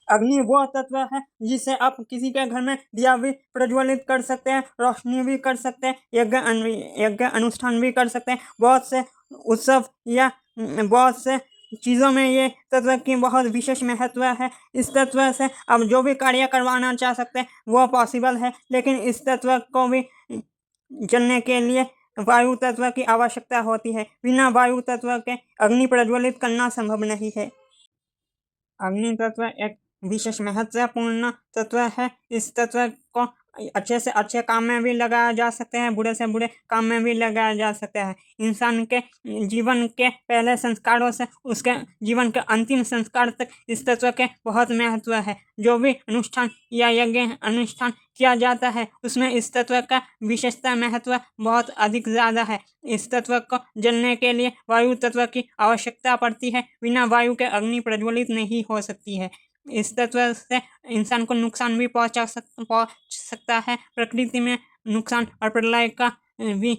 अग्नि वो तत्व है जिससे आप किसी के घर में दिया भी प्रज्वलित कर सकते हैं, रोशनी भी कर सकते हैं, यज्ञ अनुष्ठान भी कर सकते हैं। बहुत से उत्सव या बहुत से चीज़ों में ये तत्व की बहुत विशेष महत्व है। इस तत्व से आप जो भी कार्य करवाना चाह सकते हैं वो पॉसिबल है, लेकिन इस तत्व को भी जलने के लिए वायु तत्व की आवश्यकता होती है। बिना वायु तत्व के अग्नि प्रज्वलित करना संभव नहीं है। अग्नि तत्व एक विशेष महत्वपूर्ण तत्व है। इस तत्व को अच्छे से अच्छे काम में भी लगाया जा सकते हैं, बुरे से बुरे काम में भी लगाया जा सकता है। इंसान के जीवन के पहले संस्कारों से उसके जीवन के अंतिम संस्कार तक इस तत्व के बहुत महत्व है। जो भी अनुष्ठान या यज्ञ अनुष्ठान किया जाता है उसमें इस तत्व का विशेषता महत्व बहुत अधिक ज़्यादा है। इस तत्व को जलने के लिए वायु तत्व की आवश्यकता पड़ती है। बिना वायु के अग्नि प्रज्वलित नहीं हो सकती है। इस तत्व से इंसान को नुकसान भी पहुंच सकता है। प्रकृति में नुकसान और प्रलय का भी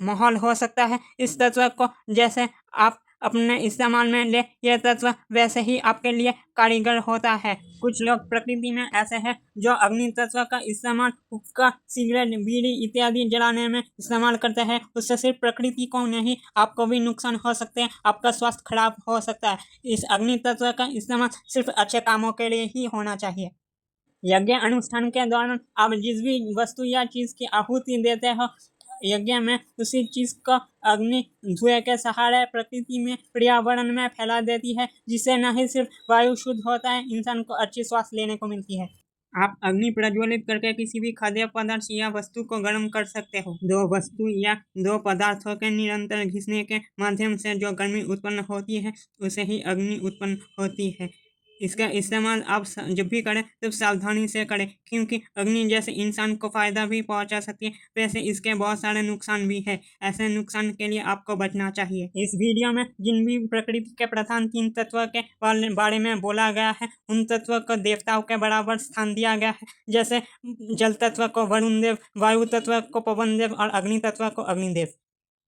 माहौल हो सकता है। इस तत्व को जैसे आप अपने इस्तेमाल में ले, यह तत्व वैसे ही आपके लिए कारीगर होता है। कुछ लोग प्रकृति में ऐसे हैं जो अग्नि तत्व का इस्तेमाल हुक्का, सिगरेट, बीड़ी इत्यादि जलाने में इस्तेमाल करते हैं। उससे सिर्फ प्रकृति को नहीं, आपको भी नुकसान हो सकते हैं, आपका स्वास्थ्य खराब हो सकता है। इस अग्नि तत्व का इस्तेमाल सिर्फ अच्छे कामों के लिए ही होना चाहिए। यज्ञ अनुष्ठान के दौरान आप जिस भी वस्तु या चीज़ की आहुति देते हो यज्ञ में, उसी चीज़ को अग्नि धुएं के सहारे प्रकृति में, पर्यावरण में फैला देती है, जिससे न ही सिर्फ वायु शुद्ध होता है, इंसान को अच्छी श्वास लेने को मिलती है। आप अग्नि प्रज्वलित करके किसी भी खाद्य पदार्थ या वस्तु को गर्म कर सकते हो। दो वस्तु या दो पदार्थों के निरंतर घिसने के माध्यम से जो गर्मी उत्पन्न होती है उसे ही अग्नि उत्पन्न होती है। इसका इस्तेमाल आप जब भी करें तब सावधानी से करें, क्योंकि अग्नि जैसे इंसान को फ़ायदा भी पहुंचा सकती है, वैसे इसके बहुत सारे नुकसान भी है। ऐसे नुकसान के लिए आपको बचना चाहिए। इस वीडियो में जिन भी प्रकृति के प्रधान 3 तत्व के बारे में बोला गया है, उन तत्व को देवताओं के बराबर स्थान दिया गया है। जैसे जल तत्व को वरुण देव, वायु तत्व को पवन देव और अग्नि तत्व को अग्निदेव।